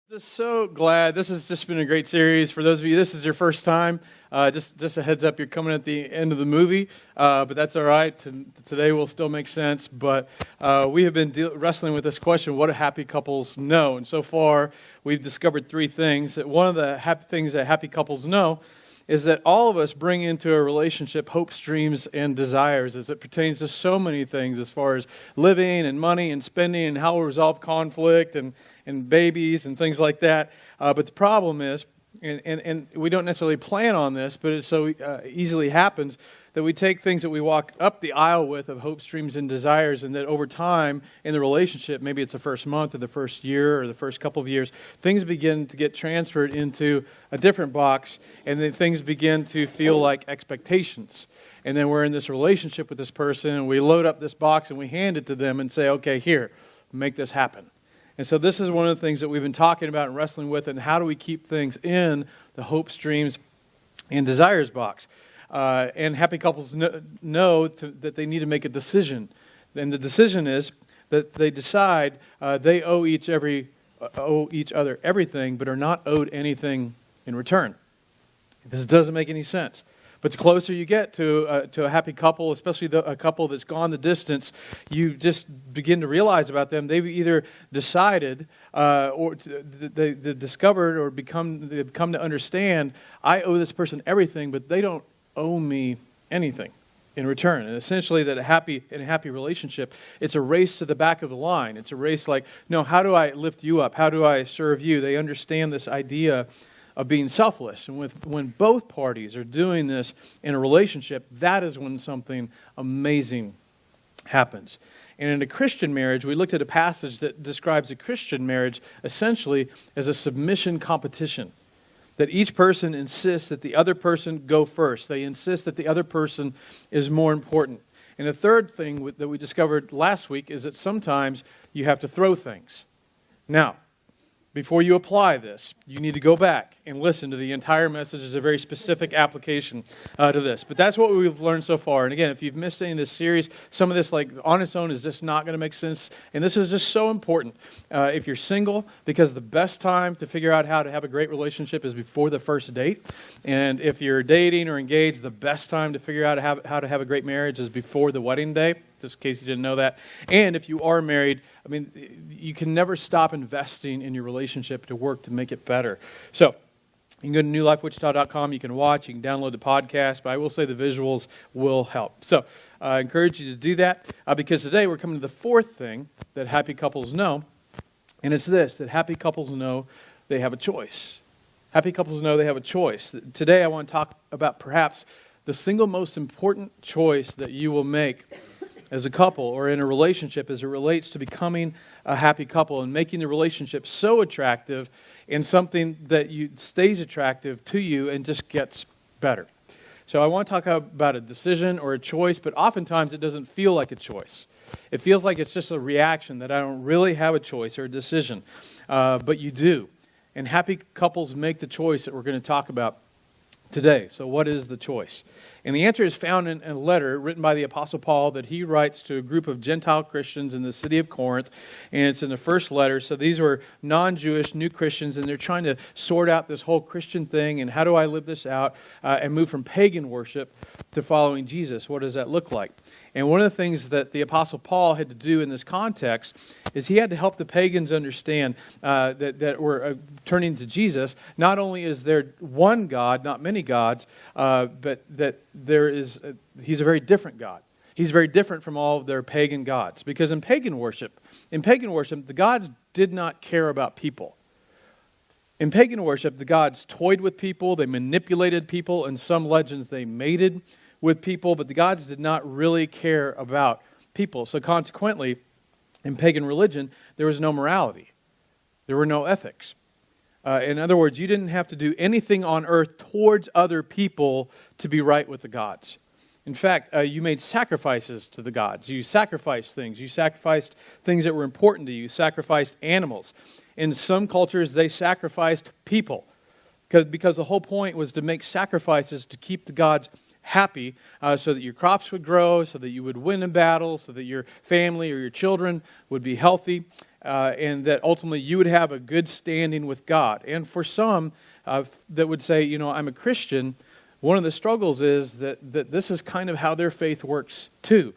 Just so glad. This has just been a great series. For those of you, this is your first time. Just a heads up, you're coming at the end of the movie, but that's all right. Today will still make sense. But we have been wrestling with this question: what do happy couples know? And so far, we've discovered three things. That one of the happy things that happy couples know is that all of us bring into a relationship hopes, dreams, and desires as it pertains to so many things as far as living and money and spending and how we resolve conflict and babies and things like that. But the problem is, and we don't necessarily plan on this, but it so easily happens that we take things that we walk up the aisle with of hopes, dreams, and desires, and that over time in the relationship, maybe it's the first month or the first year or the first couple of years, things begin to get transferred into a different box, and then things begin to feel like expectations. And then we're in this relationship with this person, and we load up this box and we hand it to them and say, okay, here, make this happen. And so this is one of the things that we've been talking about and wrestling with, and how do we keep things in the hopes, dreams, and desires box. And happy couples know that they need to make a decision. And the decision is that they decide they owe each other everything, but are not owed anything in return. This doesn't make any sense. But the closer you get to a happy couple, especially a couple that's gone the distance, you just begin to realize about them. They've either decided or they discovered or they've come to understand, I owe this person everything, but they don't owe me anything in return. And essentially that in a happy relationship, it's a race to the back of the line. It's a race like, no, how do I lift you up? How do I serve you? They understand this idea of being selfless. And when both parties are doing this in a relationship, that is when something amazing happens. And in a Christian marriage, we looked at a passage that describes a Christian marriage essentially as a submission competition. That each person insists that the other person go first. They insist that the other person is more important. And the third thing that we discovered last week is that sometimes you have to throw things. Now, before you apply this, you need to go back and listen to the entire message. There's a very specific application to this. But that's what we've learned so far. And again, if you've missed any of this series, some of this like on its own is just not going to make sense. And this is just so important. If you're single, because the best time to figure out how to have a great relationship is before the first date. And if you're dating or engaged, the best time to figure out how to have a great marriage is before the wedding day. Just in case you didn't know that. And if you are married, I mean, you can never stop investing in your relationship to work to make it better. So, you can go to newlifewichita.com. You can watch. You can download the podcast. But I will say the visuals will help. So, I encourage you to do that because today we're coming to the fourth thing that happy couples know. And it's this, that happy couples know they have a choice. Happy couples know they have a choice. Today I want to talk about perhaps the single most important choice that you will make as a couple or in a relationship as it relates to becoming a happy couple and making the relationship so attractive and something that stays attractive to you and just gets better. So I want to talk about a decision or a choice, but oftentimes it doesn't feel like a choice. It feels like it's just a reaction that I don't really have a choice or a decision, but you do. And happy couples make the choice that we're going to talk about today. So what is the choice? And the answer is found in a letter written by the Apostle Paul that he writes to a group of Gentile Christians in the city of Corinth. And it's in the first letter. So these were non-Jewish new Christians, and they're trying to sort out this whole Christian thing and how do I live this out and move from pagan worship to following Jesus. What does that look like? And one of the things that the Apostle Paul had to do in this context is he had to help the pagans understand that were turning to Jesus. Not only is there one God, not many gods, but that he's a very different God. He's very different from all of their pagan gods. Because in pagan worship, the gods did not care about people. In pagan worship, the gods toyed with people, they manipulated people, in some legends they mated with people, but the gods did not really care about people. So consequently, in pagan religion, there was no morality. There were no ethics. In other words, you didn't have to do anything on earth towards other people to be right with the gods. In fact, you made sacrifices to the gods. You sacrificed things. You sacrificed things that were important to you. You sacrificed animals. In some cultures, they sacrificed people because the whole point was to make sacrifices to keep the gods happy so that your crops would grow, so that you would win in battle, so that your family or your children would be healthy. and that ultimately you would have a good standing with God. And for some that would say, I'm a Christian, one of the struggles is that this is kind of how their faith works too.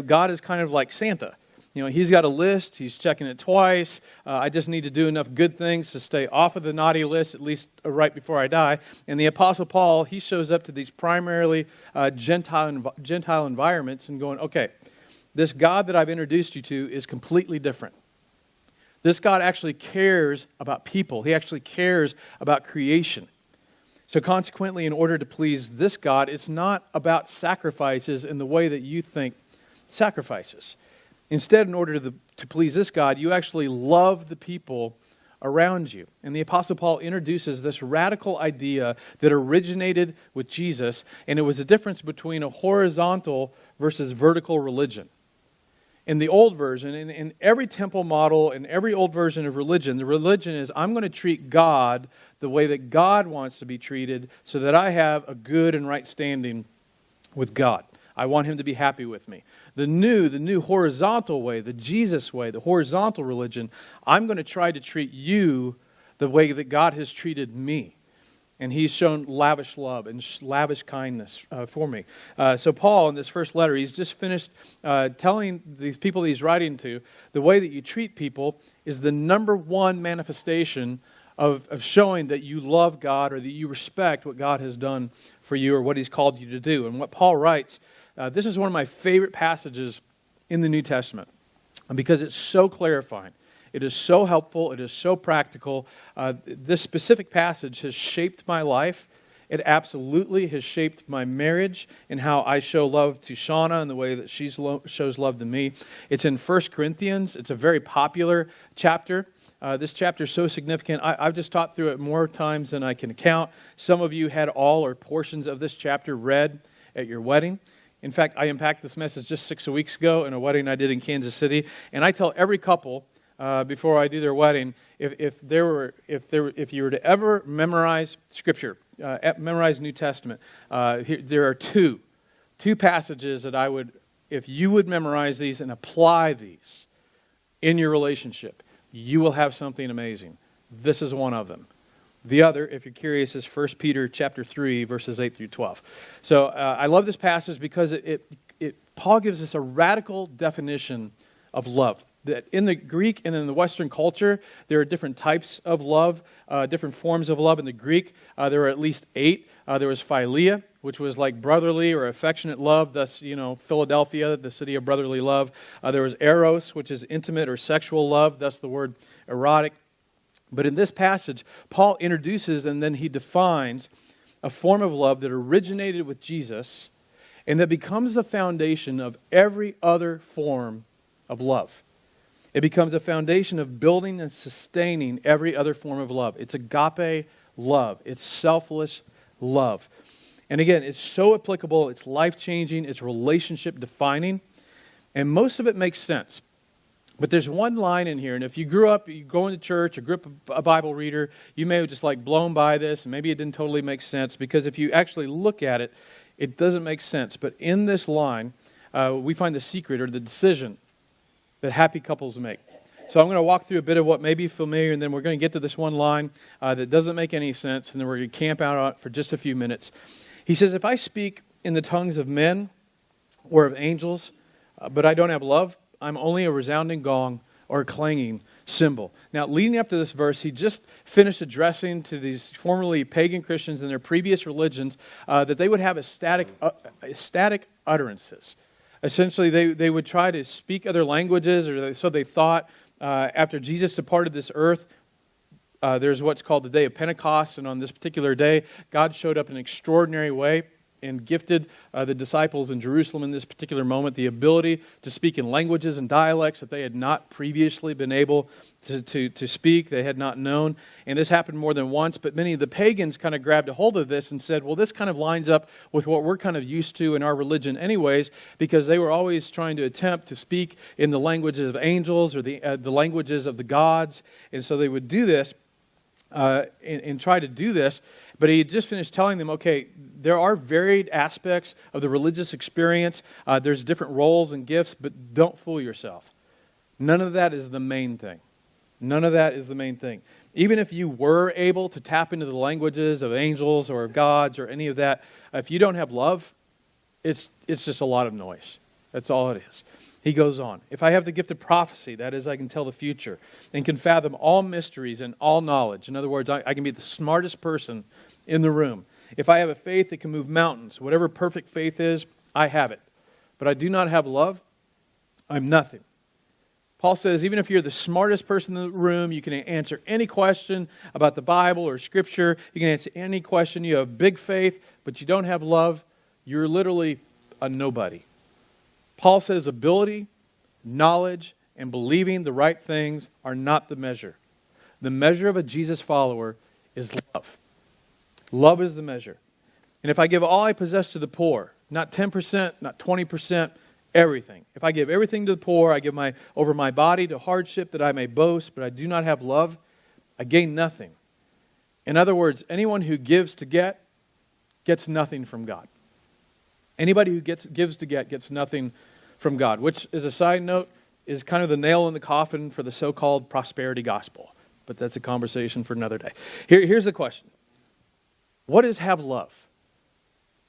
God is kind of like Santa. He's got a list. He's checking it twice. I just need to do enough good things to stay off of the naughty list, at least right before I die. And the Apostle Paul, he shows up to these primarily Gentile environments and going, okay, this God that I've introduced you to is completely different. This God actually cares about people. He actually cares about creation. So consequently, in order to please this God, it's not about sacrifices in the way that you think sacrifices. Instead, in order to please this God, you actually love the people around you. And the Apostle Paul introduces this radical idea that originated with Jesus, and it was the difference between a horizontal versus vertical religion. In the old version, in every temple model, in every old version of religion, the religion is, I'm going to treat God the way that God wants to be treated so that I have a good and right standing with God. I want Him to be happy with me. The new horizontal way, the Jesus way, the horizontal religion, I'm going to try to treat you the way that God has treated me. And He's shown lavish love and lavish kindness for me. So Paul, in this first letter, he's just finished telling these people that he's writing to, the way that you treat people is the number one manifestation of showing that you love God or that you respect what God has done for you or what He's called you to do. And what Paul writes, this is one of my favorite passages in the New Testament because it's so clarifying. It is so helpful. It is so practical. This specific passage has shaped my life. It absolutely has shaped my marriage and how I show love to Shauna and the way that she shows love to me. It's in 1 Corinthians. It's a very popular chapter. This chapter is so significant. I've just taught through it more times than I can count. Some of you had all or portions of this chapter read at your wedding. In fact, I unpacked this message just 6 weeks ago in a wedding I did in Kansas City. And I tell every couple before I do their wedding, if you were to ever memorize Scripture, memorize New Testament, there are two passages that I would, if you would memorize these and apply these in your relationship, you will have something amazing. This is one of them. The other, if you're curious, is 1 Peter chapter 3, verses 8 through 12. So I love this passage because Paul gives us a radical definition of love. That in the Greek and in the Western culture, there are different types of love, different forms of love. In the Greek, there were at least 8. There was philia, which was like brotherly or affectionate love, thus, Philadelphia, the city of brotherly love. There was eros, which is intimate or sexual love, thus the word erotic. But in this passage, Paul introduces and then he defines a form of love that originated with Jesus and that becomes the foundation of every other form of love. It becomes a foundation of building and sustaining every other form of love. It's agape love. It's selfless love. And again, it's so applicable, it's life-changing, it's relationship-defining, and most of it makes sense. But there's one line in here, and if you grew up, you go into church, or grew up a Bible reader, you may have just blown by this, and maybe it didn't totally make sense, because if you actually look at it, it doesn't make sense. But in this line, we find the secret or the decision that happy couples make. So I'm going to walk through a bit of what may be familiar, and then we're going to get to this one line that doesn't make any sense, and then we're going to camp out on it for just a few minutes. He says, if I speak in the tongues of men or of angels, but I don't have love, I'm only a resounding gong or a clanging cymbal. Now, leading up to this verse, he just finished addressing to these formerly pagan Christians in their previous religions that they would have static utterances. Essentially, they would try to speak other languages, or so they thought. After Jesus departed this earth, there's what's called the day of Pentecost, and on this particular day, God showed up in an extraordinary way and gifted the disciples in Jerusalem in this particular moment the ability to speak in languages and dialects that they had not previously been able to speak, they had not known. And this happened more than once, but many of the pagans kind of grabbed a hold of this and said, well, this kind of lines up with what we're kind of used to in our religion anyways, because they were always trying to attempt to speak in the languages of angels or the languages of the gods. And so they would do this and try to do this. But he had just finished telling them, okay, there are varied aspects of the religious experience. There's different roles and gifts, but don't fool yourself. None of that is the main thing. None of that is the main thing. Even if you were able to tap into the languages of angels or gods or any of that, if you don't have love, it's just a lot of noise. That's all it is. He goes on. If I have the gift of prophecy, that is, I can tell the future and can fathom all mysteries and all knowledge. In other words, I can be the smartest person in the room. If I have a faith that can move mountains, whatever perfect faith is, I have it. But I do not have love, I'm nothing. Paul says, even if you're the smartest person in the room, you can answer any question about the Bible or Scripture. You can answer any question. You have big faith, but you don't have love. You're literally a nobody. Paul says ability, knowledge, and believing the right things are not the measure. The measure of a Jesus follower is love. Love is the measure. And if I give all I possess to the poor, not 10%, not 20%, everything. If I give everything to the poor, I give over my body to hardship that I may boast, but I do not have love, I gain nothing. In other words, anyone who gives to get gets nothing from God. Anybody who gives to get gets nothing from God, which, as a side note, is kind of the nail in the coffin for the so-called prosperity gospel. But that's a conversation for another day. Here's the question. What is have love?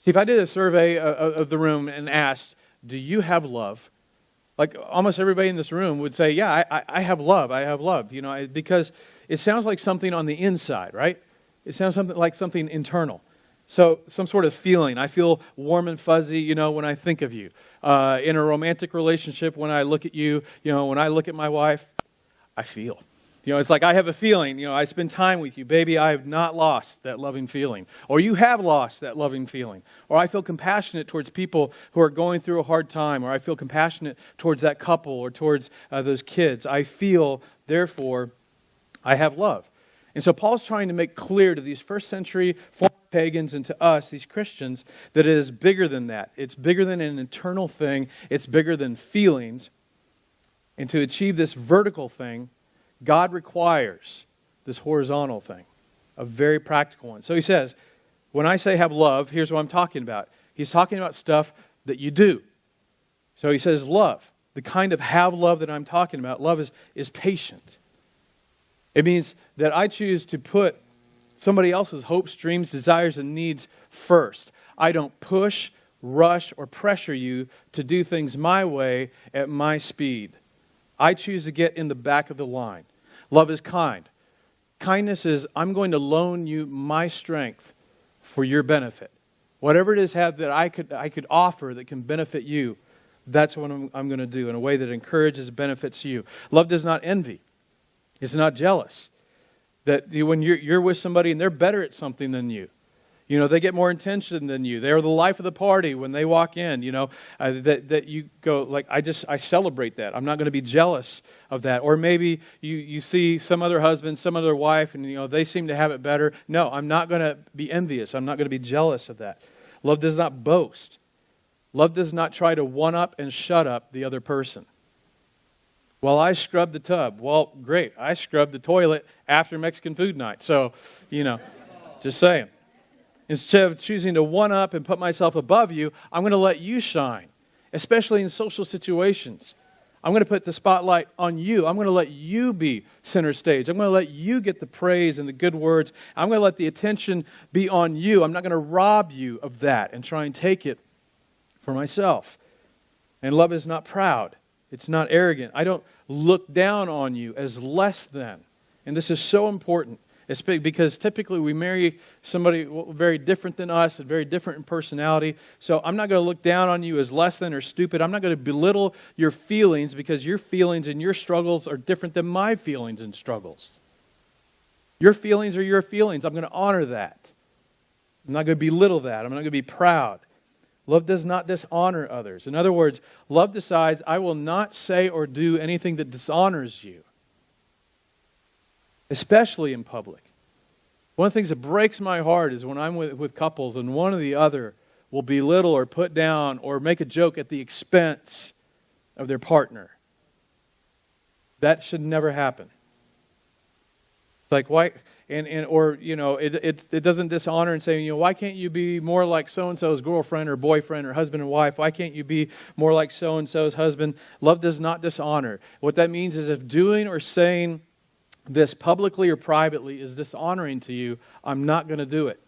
See, if I did a survey of the room and asked, do you have love? Like almost everybody in this room would say, yeah, I have love. I have love. Because it sounds like something on the inside, right? It sounds like something internal. So some sort of feeling. I feel warm and fuzzy, when I think of you. In a romantic relationship, when I look at you, when I look at my wife, I feel. It's like I have a feeling, I spend time with you. Baby, I have not lost that loving feeling. Or you have lost that loving feeling. Or I feel compassionate towards people who are going through a hard time. Or I feel compassionate towards that couple or towards those kids. I feel, therefore, I have love. And so Paul's trying to make clear to these first century former pagans and to us, these Christians, that it is bigger than that. It's bigger than an internal thing. It's bigger than feelings. And to achieve this vertical thing, God requires this horizontal thing, a very practical one. So he says, when I say have love, here's what I'm talking about. He's talking about stuff that you do. So he says love. The kind of have love that I'm talking about, love is patient. It means that I choose to put somebody else's hopes, dreams, desires, and needs first. I don't push, rush, or pressure you to do things my way at my speed. I choose to get in the back of the line. Love is kind. Kindness is, I'm going to loan you my strength for your benefit. Whatever it is that I could offer that can benefit you, that's what I'm going to do in a way that encourages, benefits you. Love does not envy. It's not jealous. That when you're with somebody and they're better at something than you, they get more attention than you. They're the life of the party when they walk in, that you go, like, I celebrate that. I'm not going to be jealous of that. Or maybe you see some other husband, some other wife, and, they seem to have it better. No, I'm not going to be envious. I'm not going to be jealous of that. Love does not boast. Love does not try to one-up and shut up the other person. Well, I scrubbed the tub. Well, great. I scrubbed the toilet after Mexican food night. So, just saying. Instead of choosing to one-up and put myself above you, I'm going to let you shine, especially in social situations. I'm going to put the spotlight on you. I'm going to let you be center stage. I'm going to let you get the praise and the good words. I'm going to let the attention be on you. I'm not going to rob you of that and try and take it for myself. And love is not proud. It's not arrogant. I don't look down on you as less than. And this is so important. It's big because typically we marry somebody very different than us and very different in personality. So I'm not going to look down on you as less than or stupid. I'm not going to belittle your feelings because your feelings and your struggles are different than my feelings and struggles. Your feelings are your feelings. I'm going to honor that. I'm not going to belittle that. I'm not going to be proud. Love does not dishonor others. In other words, love decides I will not say or do anything that dishonors you. Especially in public. One of the things that breaks my heart is when I'm with couples and one or the other will belittle or put down or make a joke at the expense of their partner. That should never happen. like, why? Or it doesn't dishonor and say, why can't you be more like so-and-so's girlfriend or boyfriend or husband and wife? Why can't you be more like so-and-so's husband? Love does not dishonor. What that means is if doing or saying this publicly or privately is dishonoring to you, I'm not going to do it.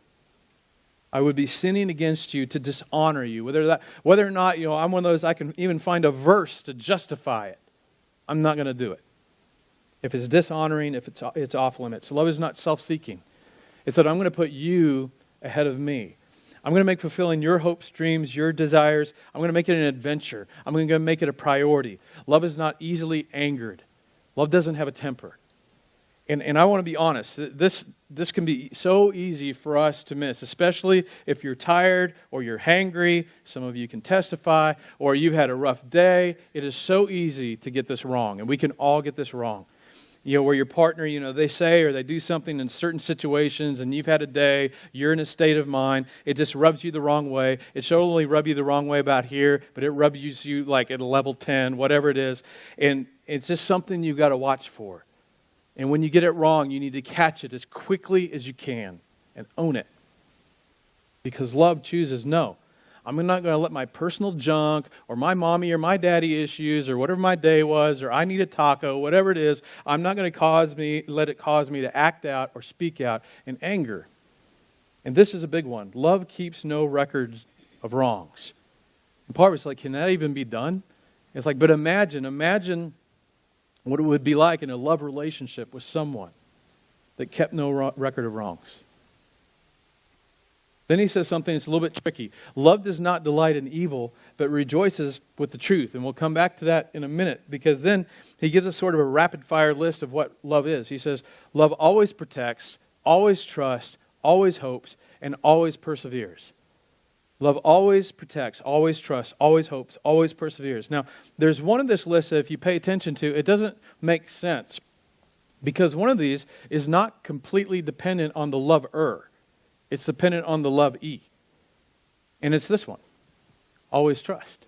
I would be sinning against you to dishonor you. Whether or not, I'm one of those, I can even find a verse to justify it. I'm not going to do it. If it's dishonoring, if it's off limits. Love is not self-seeking. It's that I'm going to put you ahead of me. I'm going to make fulfilling your hopes, dreams, your desires. I'm going to make it an adventure. I'm going to make it a priority. Love is not easily angered. Love doesn't have a temper. And I want to be honest, this can be so easy for us to miss, especially if you're tired or you're hangry. Some of you can testify, or you've had a rough day. It is so easy to get this wrong, and we can all get this wrong. Where your partner, they say or they do something in certain situations, and you've had a day, you're in a state of mind, it just rubs you the wrong way. It should only rub you the wrong way about here, but it rubs you like at a level 10, whatever it is. And it's just something you've got to watch for. And when you get it wrong, you need to catch it as quickly as you can and own it. Because love chooses no. I'm not going to let my personal junk or my mommy or my daddy issues or whatever my day was or I need a taco, whatever it is, I'm not going to let it cause me to act out or speak out in anger. And this is a big one. Love keeps no records of wrongs. And part of it's like, can that even be done? It's like, but imagine what it would be like in a love relationship with someone that kept no record of wrongs. Then he says something that's a little bit tricky. Love does not delight in evil, but rejoices with the truth. And we'll come back to that in a minute, because then he gives us sort of a rapid-fire list of what love is. He says, love always protects, always trusts, always hopes, and always perseveres. Love always protects, always trusts, always hopes, always perseveres. Now, there's one of this list that if you pay attention to, it doesn't make sense, because one of these is not completely dependent on the lover. It's dependent on the love-e. And it's this one. Always trust.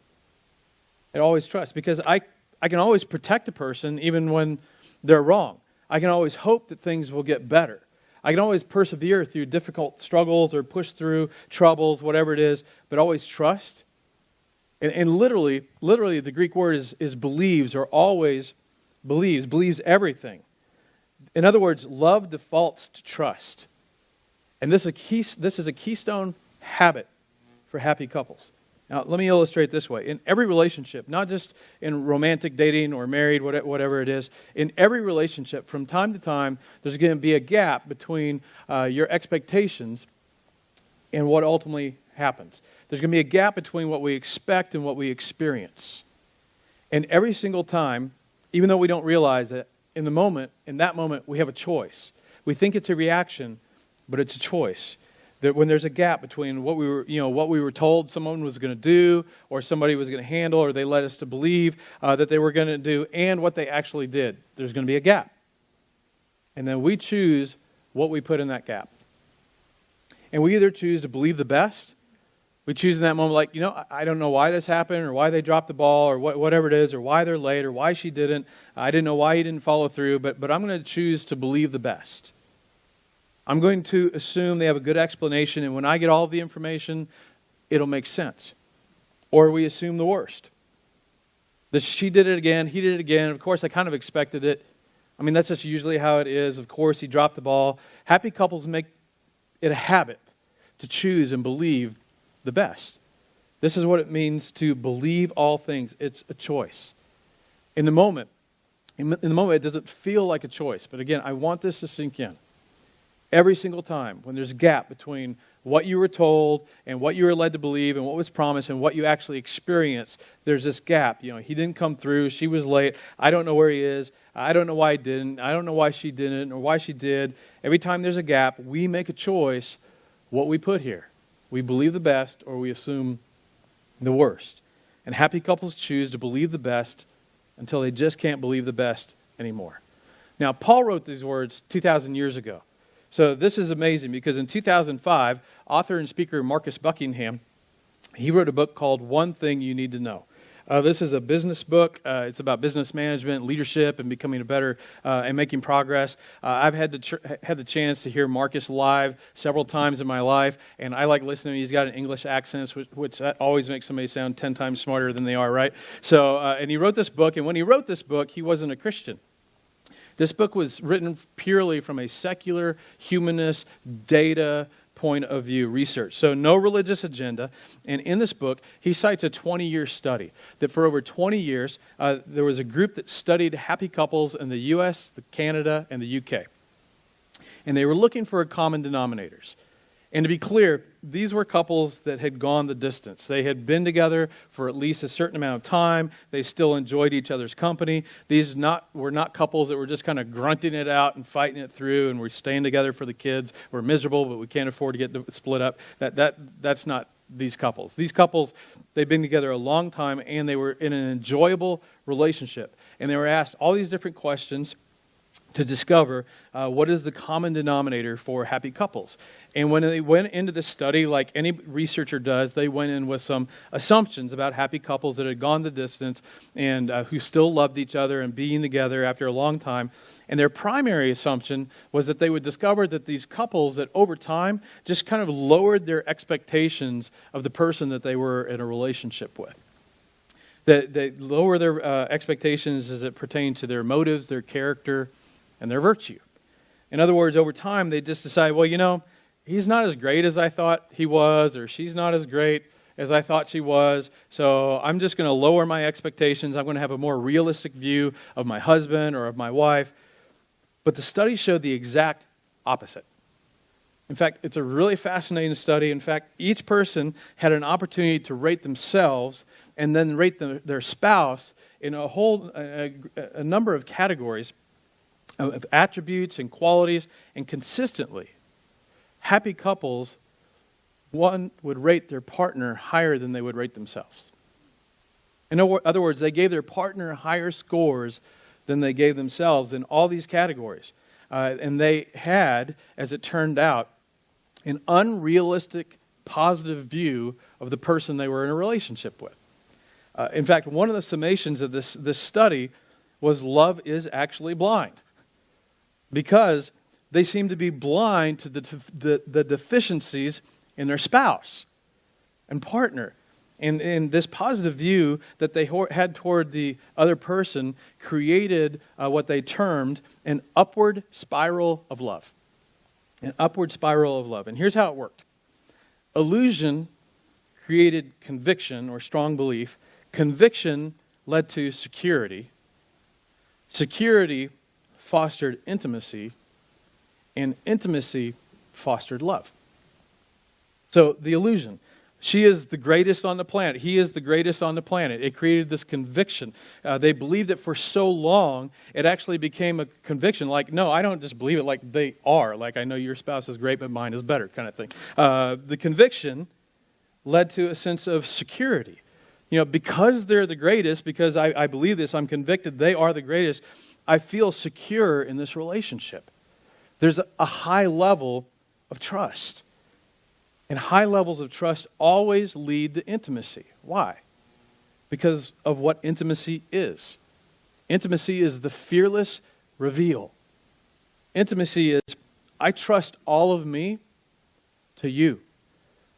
It always trusts. Because I can always protect a person even when they're wrong. I can always hope that things will get better. I can always persevere through difficult struggles or push through troubles, whatever it is, but always trust. And literally the Greek word is believes, or always believes everything. In other words, love defaults to trust. And this is a keystone habit for happy couples. Now, let me illustrate this way. In every relationship, not just in romantic dating or married, whatever it is, in every relationship, from time to time, there's going to be a gap between your expectations and what ultimately happens. There's going to be a gap between what we expect and what we experience. And every single time, even though we don't realize it, in that moment, we have a choice. We think it's a reaction, but it's a choice. That when there's a gap between what we were told someone was going to do, or somebody was going to handle, or they led us to believe that they were going to do, and what they actually did, there's going to be a gap. And then we choose what we put in that gap. And we either choose to believe the best. We choose in that moment, like, I don't know why this happened, or why they dropped the ball, or whatever it is, or why they're late, or why she didn't. I didn't know why he didn't follow through, but I'm going to choose to believe the best. I'm going to assume they have a good explanation, and when I get all of the information, it'll make sense. Or we assume the worst. That she did it again, he did it again. Of course, I kind of expected it. I mean, that's just usually how it is. Of course, he dropped the ball. Happy couples make it a habit to choose and believe the best. This is what it means to believe all things. It's a choice. In the moment, it doesn't feel like a choice. But again, I want this to sink in. Every single time when there's a gap between what you were told and what you were led to believe and what was promised and what you actually experienced, there's this gap. He didn't come through. She was late. I don't know where he is. I don't know why he didn't. I don't know why she didn't or why she did. Every time there's a gap, we make a choice what we put here. We believe the best or we assume the worst. And happy couples choose to believe the best until they just can't believe the best anymore. Now, Paul wrote these words 2,000 years ago. So this is amazing because in 2005, author and speaker Marcus Buckingham, he wrote a book called One Thing You Need to Know. This is a business book. It's about business management, leadership, and becoming a better and making progress. I've had the chance to hear Marcus live several times in my life, and I like listening. He's got an English accent, which that always makes somebody sound 10 times smarter than they are, right? So, and he wrote this book, and when he wrote this book, he wasn't a Christian. This book was written purely from a secular, humanist, data point of view research. So no religious agenda. And in this book, he cites a 20-year study that for over 20 years, there was a group that studied happy couples in the U.S., Canada, and the U.K. And they were looking for common denominators. And to be clear, these were couples that had gone the distance. They had been together for at least a certain amount of time. They still enjoyed each other's company. These were not couples that were just kind of grunting it out and fighting it through, and we're staying together for the kids. We're miserable, but we can't afford to get split up. That's not these couples. These couples, they've been together a long time, and they were in an enjoyable relationship. And they were asked all these different questions to discover what is the common denominator for happy couples. And when they went into the study, like any researcher does, they went in with some assumptions about happy couples that had gone the distance and who still loved each other and being together after a long time. And their primary assumption was that they would discover that these couples that over time just kind of lowered their expectations of the person that they were in a relationship with. That they lower their expectations as it pertained to their motives, their character, and their virtue. In other words, over time, they just decide, well, you know, he's not as great as I thought he was, or she's not as great as I thought she was, so I'm just going to lower my expectations. I'm going to have a more realistic view of my husband or of my wife. But the study showed the exact opposite. In fact, it's a really fascinating study. In fact, each person had an opportunity to rate themselves and then rate their spouse in a number of categories of attributes and qualities, and consistently, happy couples, one would rate their partner higher than they would rate themselves. In other words, they gave their partner higher scores than they gave themselves in all these categories. And they had, as it turned out, an unrealistic, positive view of the person they were in a relationship with. In fact, one of the summations of this study was love is actually blind. Because they seem to be blind to the deficiencies in their spouse and partner. And this positive view that they had toward the other person created what they termed an upward spiral of love. An upward spiral of love. And here's how it worked. Illusion created conviction or strong belief. Conviction led to security. Security fostered intimacy, and intimacy fostered love. So the illusion. She is the greatest on the planet. He is the greatest on the planet. It created this conviction. They believed it for so long, it actually became a conviction. Like, no, I don't just believe it like they are. Like, I know your spouse is great, but mine is better kind of thing. The conviction led to a sense of security. You know, because they're the greatest, because I believe this, I'm convicted they are the greatest, I feel secure in this relationship. There's a high level of trust. And high levels of trust always lead to intimacy. Why? Because of what intimacy is. Intimacy is the fearless reveal. Intimacy is, I trust all of me to you.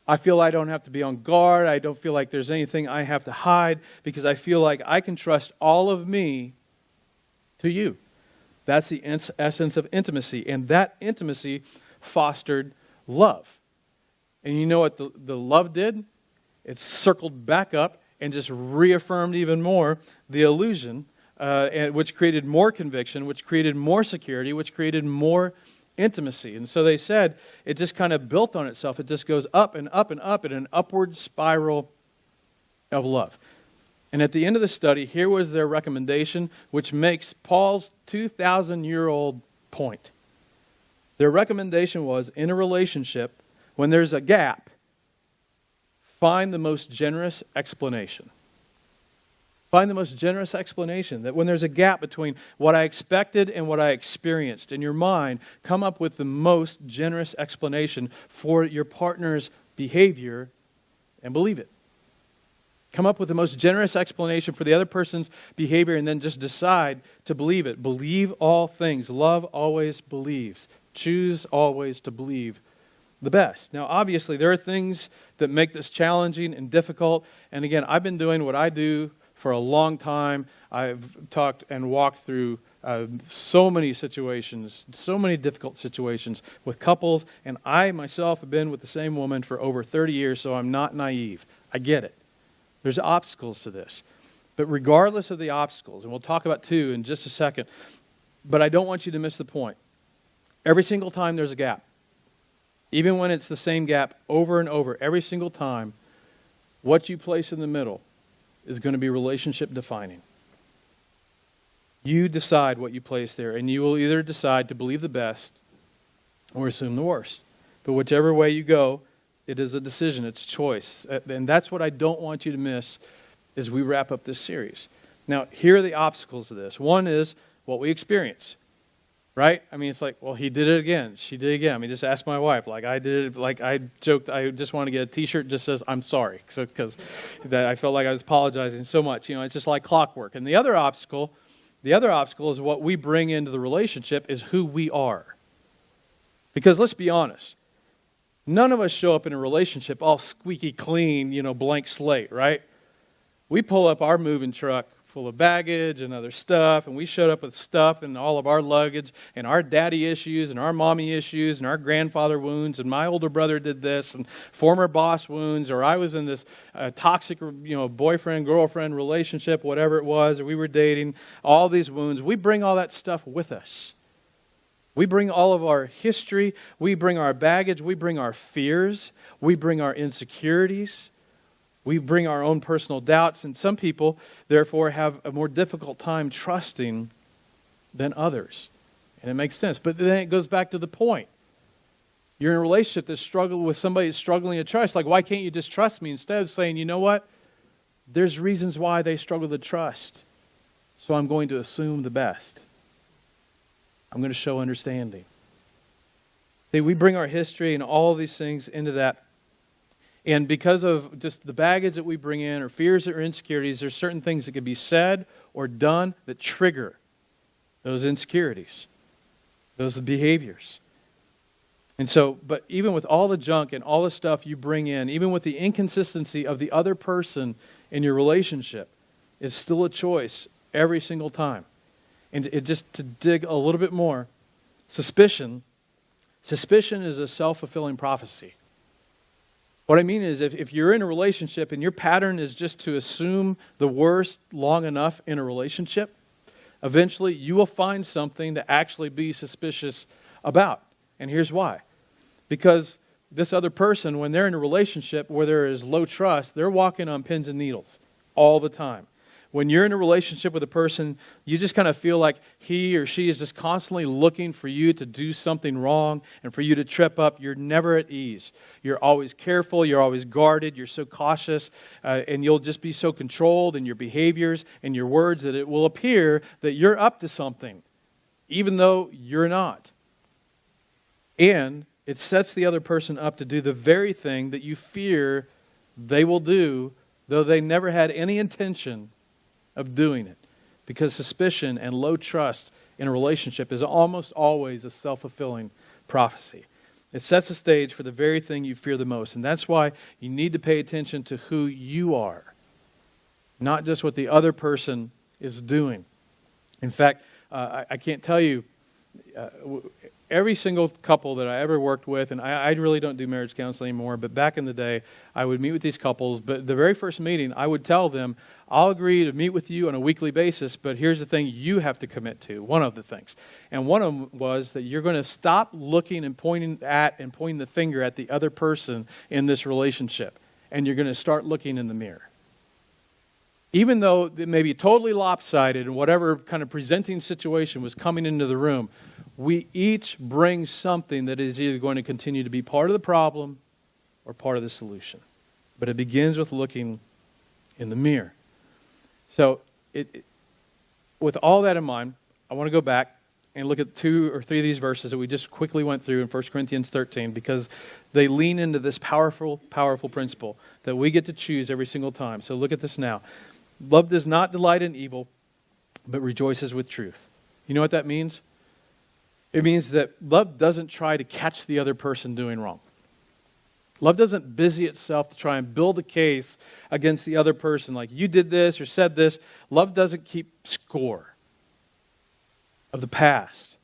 I feel I don't have to be on guard. I don't feel like there's anything I have to hide because I feel like I can trust all of me to you. That's the essence of intimacy. And that intimacy fostered love. And you know what the love did? It circled back up and just reaffirmed even more the illusion, which created more conviction, which created more security, which created more intimacy. And so they said it just kind of built on itself. It just goes up and up and up in an upward spiral of love. And at the end of the study, here was their recommendation, which makes Paul's 2,000-year-old point. Their recommendation was, in a relationship, when there's a gap, find the most generous explanation. Find the most generous explanation. That when there's a gap between what I expected and what I experienced in your mind, come up with the most generous explanation for your partner's behavior and believe it. Come up with the most generous explanation for the other person's behavior and then just decide to believe it. Believe all things. Love always believes. Choose always to believe the best. Now, obviously, there are things that make this challenging and difficult. And again, I've been doing what I do for a long time. I've talked and walked through so many situations, so many difficult situations with couples. And I myself have been with the same woman for over 30 years, so I'm not naive. I get it. There's obstacles to this. But regardless of the obstacles, and we'll talk about two in just a second, but I don't want you to miss the point. Every single time there's a gap, even when it's the same gap over and over, every single time, what you place in the middle is going to be relationship defining. You decide what you place there, and you will either decide to believe the best or assume the worst. But whichever way you go, it is a decision, it's choice. And that's what I don't want you to miss as we wrap up this series. Now, here are the obstacles to this. One is what we experience, right? I mean, it's like, well, he did it again. She did it again. I mean, just ask my wife. Like I did it, like I joked, I just want to get a t-shirt that just says, I'm sorry. Because I felt like I was apologizing so much. You know, it's just like clockwork. And the other obstacle is what we bring into the relationship is who we are. Because let's be honest. None of us show up in a relationship all squeaky clean, blank slate, right? We pull up our moving truck full of baggage and other stuff, and we showed up with stuff and all of our luggage and our daddy issues and our mommy issues and our grandfather wounds, and my older brother did this, and former boss wounds, or I was in this toxic, boyfriend, girlfriend relationship, whatever it was, or we were dating, all these wounds. We bring all that stuff with us. We bring all of our history, we bring our baggage, we bring our fears, we bring our insecurities, we bring our own personal doubts, and some people, therefore, have a more difficult time trusting than others. And it makes sense. But then it goes back to the point. You're in a relationship that's struggling with somebody that's struggling to trust. Like, why can't you just trust me? Instead of saying, you know what? There's reasons why they struggle to trust. So I'm going to assume the best. I'm going to show understanding. See, we bring our history and all of these things into that. And because of just the baggage that we bring in, or fears or insecurities, there's certain things that can be said or done that trigger those insecurities, those behaviors. And so, but even with all the junk and all the stuff you bring in, even with the inconsistency of the other person in your relationship, it's still a choice every single time. And it just to dig a little bit more, suspicion is a self-fulfilling prophecy. What I mean is if you're in a relationship and your pattern is just to assume the worst long enough in a relationship, eventually you will find something to actually be suspicious about. And here's why. Because this other person, when they're in a relationship where there is low trust, they're walking on pins and needles all the time. When you're in a relationship with a person, you just kind of feel like he or she is just constantly looking for you to do something wrong and for you to trip up. You're never at ease. You're always careful. You're always guarded. You're so cautious. And you'll just be so controlled in your behaviors and your words that it will appear that you're up to something, even though you're not. And it sets the other person up to do the very thing that you fear they will do, though they never had any intention of doing it. Because suspicion and low trust in a relationship is almost always a self-fulfilling prophecy. It sets the stage for the very thing you fear the most. And that's why you need to pay attention to who you are, not just what the other person is doing. In fact, I can't tell you, every single couple that I ever worked with, and I really don't do marriage counseling anymore, but back in the day, I would meet with these couples, but the very first meeting, I would tell them, I'll agree to meet with you on a weekly basis, but here's the thing you have to commit to, one of the things. And one of them was that you're going to stop looking and pointing the finger at the other person in this relationship, and you're going to start looking in the mirror. Even though it may be totally lopsided and whatever kind of presenting situation was coming into the room, we each bring something that is either going to continue to be part of the problem or part of the solution. But it begins with looking in the mirror. So with all that in mind, I want to go back and look at 2 or 3 of these verses that we just quickly went through in 1 Corinthians 13, because they lean into this powerful, powerful principle that we get to choose every single time. So look at this now. Love does not delight in evil, but rejoices with truth. You know what that means? It means that love doesn't try to catch the other person doing wrong. Love doesn't busy itself to try and build a case against the other person, like you did this or said this. Love doesn't keep score of the past.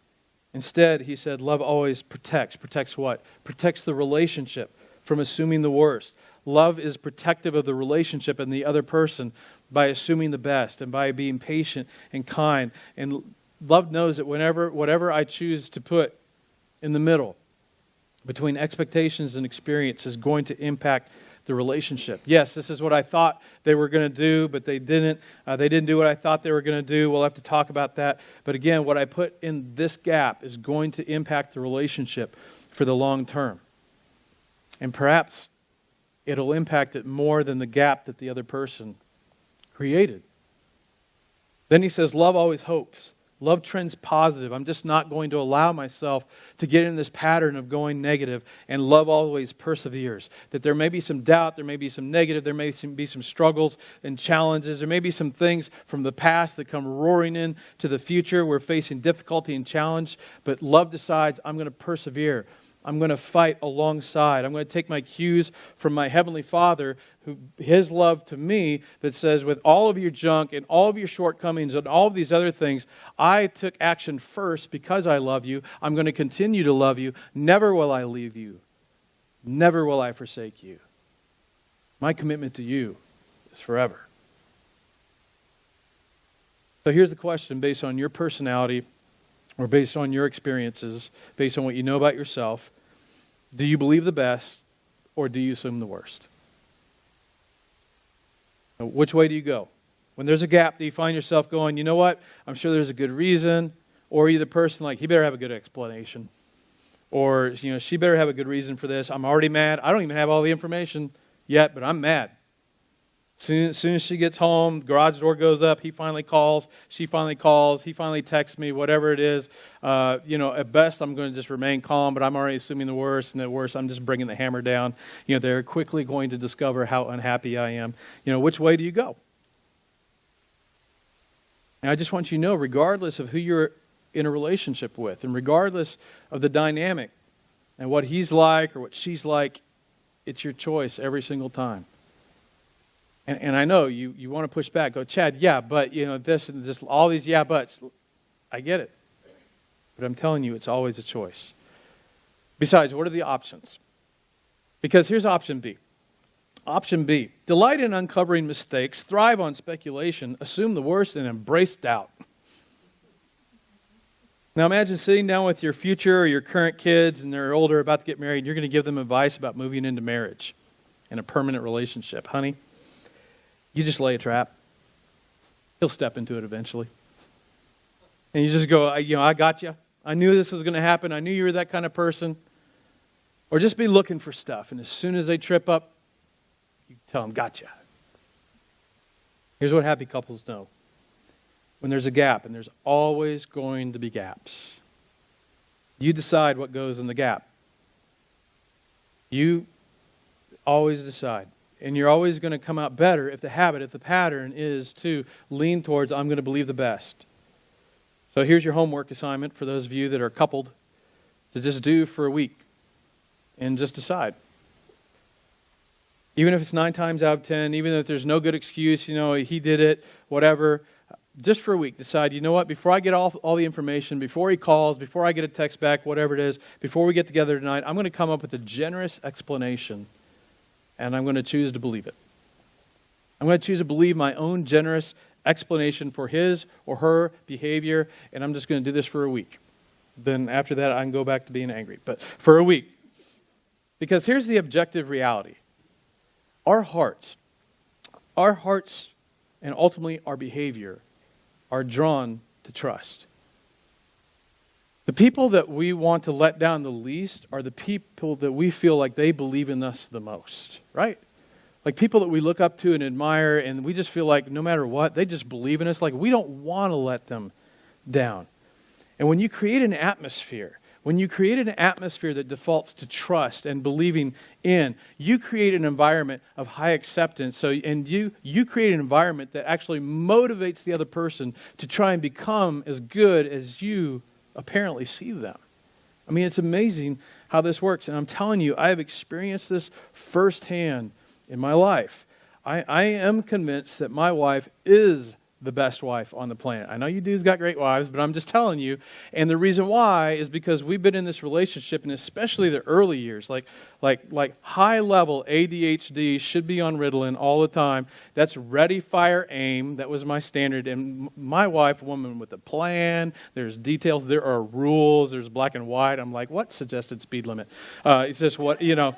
Instead, he said, love always protects. Protects what? Protects the relationship from assuming the worst. Love is protective of the relationship and the other person by assuming the best and by being patient and kind. And love knows that whatever I choose to put in the middle between expectations and experience is going to impact the relationship. Yes, this is what I thought they were going to do, but they didn't. They didn't do what I thought they were going to do. We'll have to talk about that. But again, what I put in this gap is going to impact the relationship for the long term. And perhaps it'll impact it more than the gap that the other person created. Then he says, love always hopes. Love trends positive. I'm just not going to allow myself to get in this pattern of going negative. And love always perseveres. That there may be some doubt, there may be some negative, there may be some struggles and challenges. There may be some things from the past that come roaring in to the future. We're facing difficulty and challenge. But love decides, I'm going to persevere. I'm going to fight alongside. I'm going to take my cues from my Heavenly Father, His love to me that says, with all of your junk and all of your shortcomings and all of these other things, I took action first because I love you. I'm going to continue to love you. Never will I leave you. Never will I forsake you. My commitment to you is forever. So here's the question based on your personality or based on your experiences, based on what you know about yourself. Do you believe the best or do you assume the worst? Now, which way do you go? When there's a gap, do you find yourself going, you know what, I'm sure there's a good reason, or either person like, he better have a good explanation, or she better have a good reason for this. I'm already mad. I don't even have all the information yet, but I'm mad. Soon as she gets home, the garage door goes up, he finally calls, she finally calls, he finally texts me, whatever it is. At best, I'm going to just remain calm, but I'm already assuming the worst, and at worst, I'm just bringing the hammer down. They're quickly going to discover how unhappy I am. Which way do you go? And I just want you to know, regardless of who you're in a relationship with, and regardless of the dynamic, and what he's like or what she's like, it's your choice every single time. And I know you want to push back. Go, Chad, yeah, but, this and this, all these yeah, buts. I get it. But I'm telling you, it's always a choice. Besides, what are the options? Because here's option B. Option B, delight in uncovering mistakes, thrive on speculation, assume the worst, and embrace doubt. Now imagine sitting down with your future or your current kids, and they're older, about to get married, and you're going to give them advice about moving into marriage and a permanent relationship. Honey, you just lay a trap. He'll step into it eventually. And you just go, I got you. I knew this was going to happen. I knew you were that kind of person. Or just be looking for stuff. And as soon as they trip up, you tell them, gotcha. Here's what happy couples know. When there's a gap, and there's always going to be gaps, you decide what goes in the gap. You always decide. And you're always going to come out better if the pattern is to lean towards, I'm going to believe the best. So here's your homework assignment for those of you that are coupled to just do for a week and just decide. Even if it's 9 times out of 10, even if there's no good excuse, he did it, whatever, just for a week, decide, you know what, before I get all the information, before he calls, before I get a text back, whatever it is, before we get together tonight, I'm going to come up with a generous explanation. And I'm going to choose to believe it. I'm going to choose to believe my own generous explanation for his or her behavior, and I'm just going to do this for a week. Then after that, I can go back to being angry. But for a week. Because here's the objective reality. Our hearts, and ultimately our behavior are drawn to trust. The people that we want to let down the least are the people that we feel like they believe in us the most, right? Like people that we look up to and admire, and we just feel like no matter what, they just believe in us. Like we don't want to let them down. And when you create an atmosphere, that defaults to trust and believing in, you create an environment of high acceptance. And you create an environment that actually motivates the other person to try and become as good as you apparently see them. I mean, it's amazing how this works. And I'm telling you, I have experienced this firsthand in my life. I am convinced that my wife is the best wife on the planet. I know you dudes got great wives, but I'm just telling you. And the reason why is because we've been in this relationship, and especially the early years, like high level ADHD, should be on Ritalin all the time. That's ready, fire, aim. That was my standard. And my wife, a woman with a plan. There's details. There are rules. There's black and white. I'm like, what suggested speed limit? It's just what, And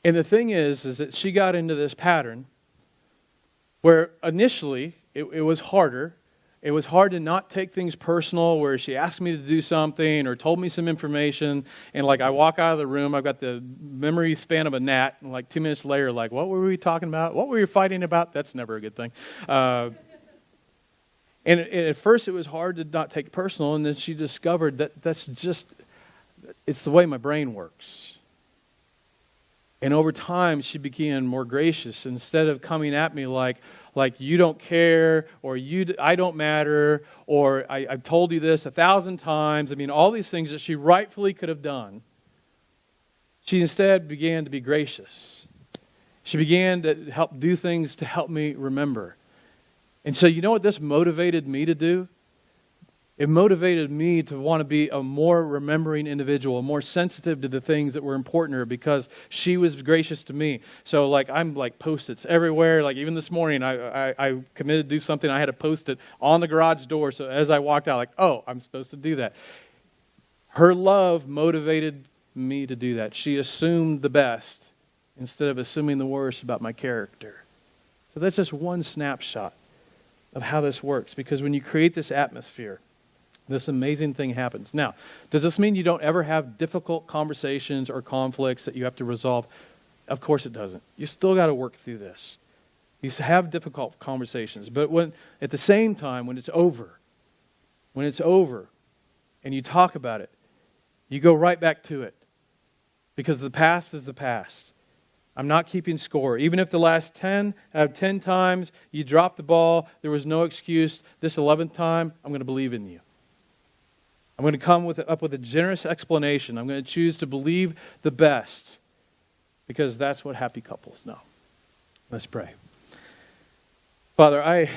the thing is that she got into this pattern where initially it was harder. It was hard to not take things personal, where she asked me to do something or told me some information, and I walk out of the room, I've got the memory span of a gnat, and 2 minutes later, what were we talking about? What were we fighting about? That's never a good thing. And at first it was hard to not take personal, and then she discovered it's the way my brain works. And over time, she became more gracious. Instead of coming at me like you don't care, or I don't matter, or I've told you this 1,000 times. I mean, all these things that she rightfully could have done. She instead began to be gracious. She began to help do things to help me remember. And so you know what this motivated me to do? It motivated me to want to be a more remembering individual, more sensitive to the things that were important to her, because she was gracious to me. So I'm Post-its everywhere. Even this morning, I committed to do something. I had a Post-it on the garage door. So as I walked out, I'm supposed to do that. Her love motivated me to do that. She assumed the best instead of assuming the worst about my character. So that's just one snapshot of how this works. Because when you create this atmosphere, this amazing thing happens. Now, does this mean you don't ever have difficult conversations or conflicts that you have to resolve? Of course it doesn't. You still got to work through this. You have difficult conversations. But at the same time, when it's over, and you talk about it, you go right back to it. Because the past is the past. I'm not keeping score. Even if the last 10 out of 10 times you dropped the ball, there was no excuse, this 11th time, I'm going to believe in you. I'm going to come up with a generous explanation. I'm going to choose to believe the best, because that's what happy couples know. Let's pray. Father, I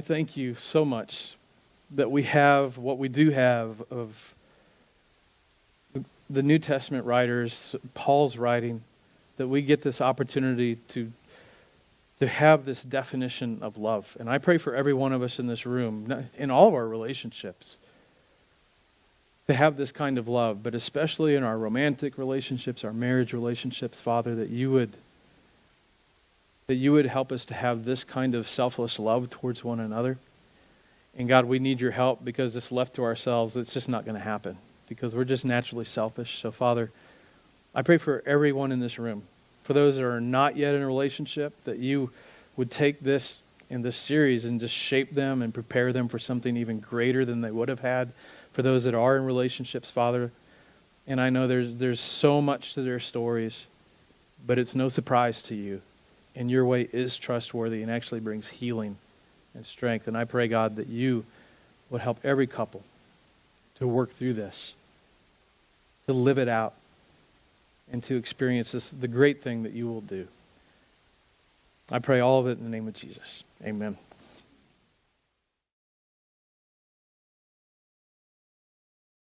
thank you so much that we have what we do have of the New Testament writers, Paul's writing, that we get this opportunity to have this definition of love. And I pray for every one of us in this room, in all of our relationships, to have this kind of love, but especially in our romantic relationships, our marriage relationships, Father, that you would help us to have this kind of selfless love towards one another. And God, we need your help, because it's left to ourselves, it's just not going to happen, because we're just naturally selfish. So Father, I pray for everyone in this room, for those that are not yet in a relationship, that you would take this in this series and just shape them and prepare them for something even greater than they would have had. For those that are in relationships, Father, and I know there's so much to their stories, but it's no surprise to you. And your way is trustworthy and actually brings healing and strength. And I pray, God, that you would help every couple to work through this, to live it out, and to experience the great thing that you will do. I pray all of it in the name of Jesus. Amen.